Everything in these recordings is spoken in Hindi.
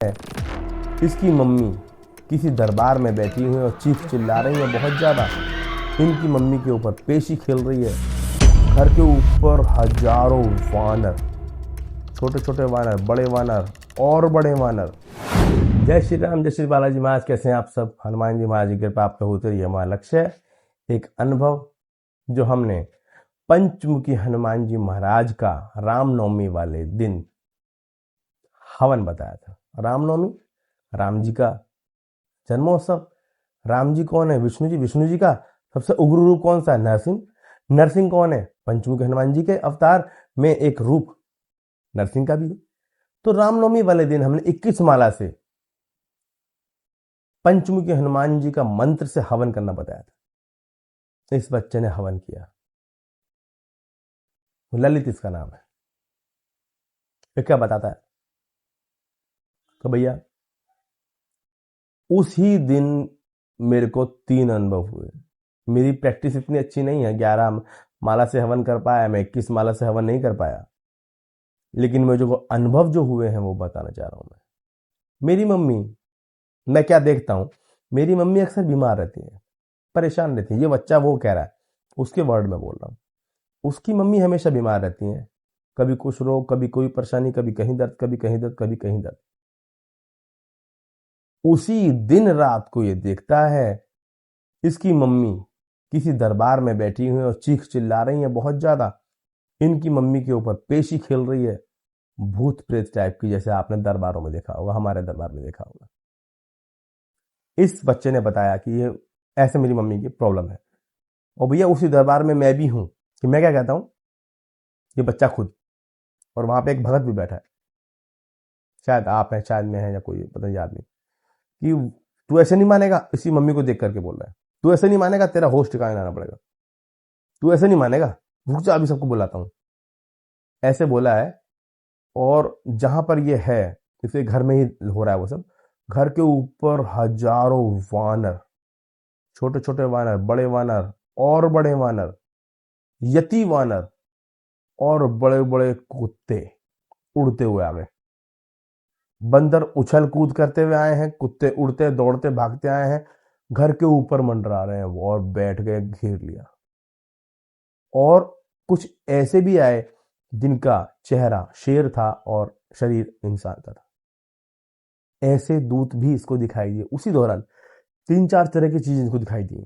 है। इसकी मम्मी किसी दरबार में बैठी हुई है और चीख चिल्ला रही है बहुत ज़्यादा। इनकी मम्मी के ऊपर पेशी खेल रही है। घर के ऊपर हजारों वानर, छोटे छोटे वानर, बड़े वानर और बड़े वानर। जय श्री राम, जय श्री बालाजी महाराज। कैसे हैं आप सब? हनुमान जी महाराज की कृपा आप पे होती रही। हमारा लक्ष्य है एक अनुभव जो हमने पंचमुखी हनुमान जी महाराज का रामनवमी वाले दिन हवन बताया था। रामनवमी, राम जी का जन्मोत्सव। राम जी कौन है? विष्णु जी। विष्णु जी का सबसे उग्र रूप कौन सा है? नरसिंह। नरसिंह कौन है? पंचमुखी हनुमान जी के अवतार में एक रूप नरसिंह का भी है। तो रामनवमी वाले दिन हमने 21 माला से पंचमुखी हनुमान जी का मंत्र से हवन करना बताया था। इस बच्चे ने हवन किया। ललित इसका नाम है। फिर क्या बताता है तो भैया उसी दिन मेरे को 3 अनुभव हुए। मेरी प्रैक्टिस इतनी अच्छी नहीं है, 11 माला से हवन कर पाया मैं, 21 माला से हवन नहीं कर पाया। लेकिन मुझे वो अनुभव जो हुए हैं वो बताना चाह रहा हूं मैं। मेरी मम्मी, मैं क्या देखता हूं, मेरी मम्मी अक्सर बीमार रहती है, परेशान रहती है। ये बच्चा वो कह रहा है, उसके वर्ड में बोल रहा हूं। उसकी मम्मी हमेशा बीमार रहती है, कभी कुछ रोग, कभी कोई परेशानी, कभी कहीं दर्द, कभी कहीं दर्द, कभी कहीं दर्द। उसी दिन रात को ये देखता है इसकी मम्मी किसी दरबार में बैठी हुई है और चीख चिल्ला रही है बहुत ज्यादा। इनकी मम्मी के ऊपर पेशी खेल रही है, भूत प्रेत टाइप की, जैसे आपने दरबारों में देखा होगा, हमारे दरबार में देखा होगा। इस बच्चे ने बताया कि ये ऐसे मेरी मम्मी की प्रॉब्लम है। और भैया उसी दरबार में मैं भी हूं। कि मैं क्या कहता हूं, ये बच्चा खुद, और वहां पे एक भगत भी बैठा है, शायद आप हैं, शायद मैं है, या कोई पता नहीं आदमी, कि तू ऐसे नहीं मानेगा। इसी मम्मी को देख करके बोल रहा है, तू ऐसे नहीं मानेगा, तेरा होश ठिकाने लाना पड़ेगा। तू ऐसे नहीं मानेगा, रुक जा, अभी सबको बुलाता हूं। ऐसे बोला है। और जहां पर ये है, इसे घर में ही हो रहा है वो सब। घर के ऊपर हजारों वानर, छोटे छोटे वानर, बड़े वानर और बड़े वानर, यति वानर और बड़े बड़े कुत्ते उड़ते हुए आ गए। बंदर उछल कूद करते हुए आए हैं, कुत्ते उड़ते दौड़ते भागते आए हैं, घर के ऊपर मंडरा रहे हैं वो, और बैठ गए, घेर लिया। और कुछ ऐसे भी आए जिनका चेहरा शेर था और शरीर इंसान का था। ऐसे दूत भी इसको दिखाई दिए उसी दौरान। 3-4 तरह की चीजें इसको दिखाई दी।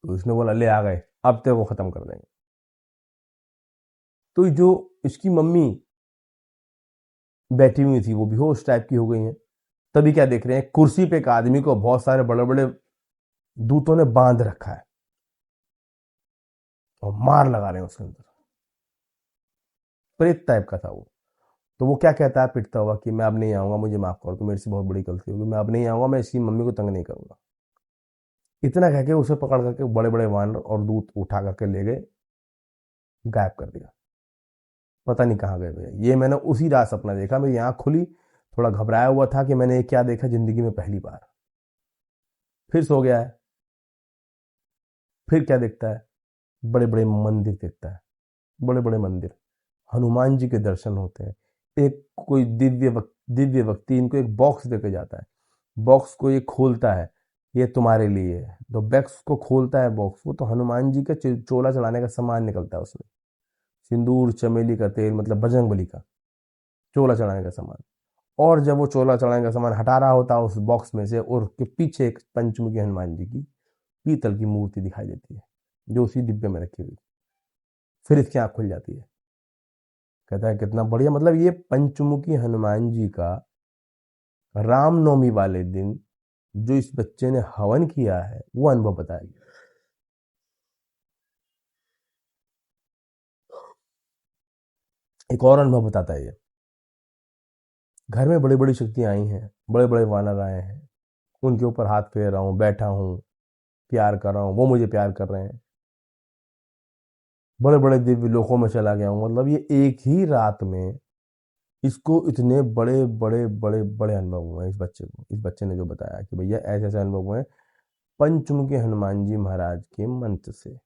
तो इसने बोला ले आ गए, अब तेरे को खत्म कर देंगे। तो जो इसकी मम्मी बैठी हुई थी वो बेहोश टाइप की हो गई है। तभी क्या देख रहे हैं, कुर्सी पे एक आदमी को बहुत सारे बड़े बड़े दूतों ने बांध रखा है और मार लगा रहे हैं उसके अंदर। प्रेत टाइप का था वो। तो वो क्या कहता है पिटता हुआ कि मैं अब नहीं आऊंगा, मुझे माफ करो, तो मेरे से बहुत बड़ी गलती होगी, मैं अब नहीं आऊंगा, मैं इसकी मम्मी को तंग नहीं करूंगा। इतना कह के उसे पकड़ करके बड़े बड़े वानर और दूत उठा करके ले गए, गायब कर दिया। पता नहीं कहाँ गए भैया। ये मैंने उसी रात सपना देखा, मेरी आंख खुली, थोड़ा घबराया हुआ था कि मैंने ये क्या देखा जिंदगी में पहली बार। फिर सो गया है। फिर क्या देखता है, बड़े बड़े मंदिर देखता है, बड़े बड़े मंदिर, हनुमान जी के दर्शन होते हैं। एक कोई दिव्य व्यक्ति इनको एक बॉक्स देके जाता है। बॉक्स को ये खोलता है, ये तुम्हारे लिए है। तो बॉक्स को खोलता है, बॉक्स को, तो हनुमान जी का चोला चढ़ाने का सामान निकलता है उसमें। सिंदूर, चमेली का तेल, मतलब बजरंग बली का चोला चढ़ाने का सामान। और जब वो चोला चढ़ाने का सामान हटा रहा होता है उस बॉक्स में से, और के पीछे एक पंचमुखी हनुमान जी की पीतल की मूर्ति दिखाई देती है जो उसी डिब्बे में रखी हुई। फिर इसकी आंख खुल जाती है। कहता है कितना बढ़िया, मतलब ये पंचमुखी हनुमान जी का रामनवमी वाले दिन जो इस बच्चे ने हवन किया है वो अनुभव बताया। एक और अनुभव बताता है ये। घर में बड़ी बड़ी शक्तियां आई हैं, बड़े बड़े वानर आए हैं, उनके ऊपर हाथ फेर रहा हूं, बैठा हूं, प्यार कर रहा हूं, वो मुझे प्यार कर रहे हैं, बड़े बड़े दिव्य लोकों में चला गया हूं। मतलब ये एक ही रात में इसको इतने बड़े बड़े बड़े बड़े अनुभव हुए हैं इस बच्चे को। इस बच्चे ने जो बताया कि भैया ऐसे ऐसे अनुभव हुए हैं पंचमुखी हनुमान जी महाराज के मंत्र से।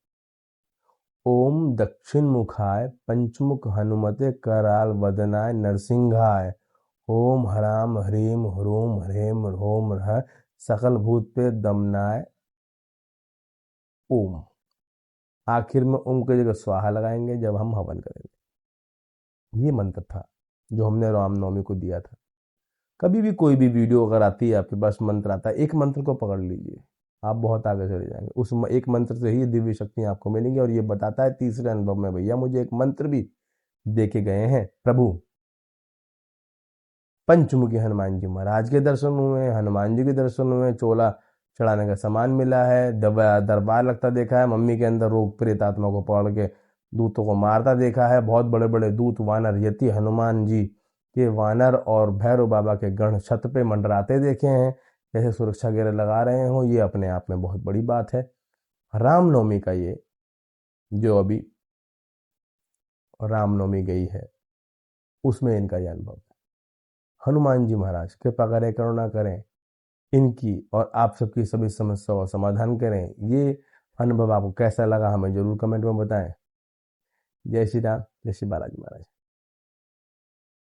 ओम दक्षिण मुखाय पंचमुख हनुमते कराल वदनाय नरसिंहाय। ओम हराम ह्रीम ह्रूम ह्रेम ह्रोम ह्रः सकल भूत पे दमनाय ओम। आखिर में ओम की जगह स्वाहा लगाएंगे जब हम हवन करेंगे। ये मंत्र था जो हमने रामनवमी को दिया था। कभी भी कोई भी वीडियो अगर आती है, आपके पास मंत्र आता है, एक मंत्र को पकड़ लीजिए, आप बहुत आगे चले जाएंगे। उस एक मंत्र से ही दिव्य शक्तियां आपको मिलेंगी। और ये बताता है तीसरे अनुभव में, भैया मुझे एक मंत्र भी दे के गए हैं प्रभु। पंचमुखी हनुमान जी महाराज के दर्शन हुए, हनुमान जी के दर्शन हुए, चोला चढ़ाने का सामान मिला है, दरबार लगता देखा है, मम्मी के अंदर रोग प्रेत आत्मा को पकड़ के दूतों को मारता देखा है, बहुत बड़े बड़े दूत वानर यति हनुमान जी के वानर और भैरव बाबा के गण छत पे मंडराते देखे हैं, जैसे सुरक्षा घेरे लगा रहे हो। ये अपने आप में बहुत बड़ी बात है। रामनवमी का ये जो अभी रामनवमी गई है उसमें इनका ये अनुभव है। हनुमान जी महाराज कृपा करें, करुणा करें, इनकी और आप सबकी सभी समस्याओं का समाधान करें। ये अनुभव आपको कैसा लगा हमें जरूर कमेंट में बताएं। जय श्री राम, जय श्री बालाजी महाराज।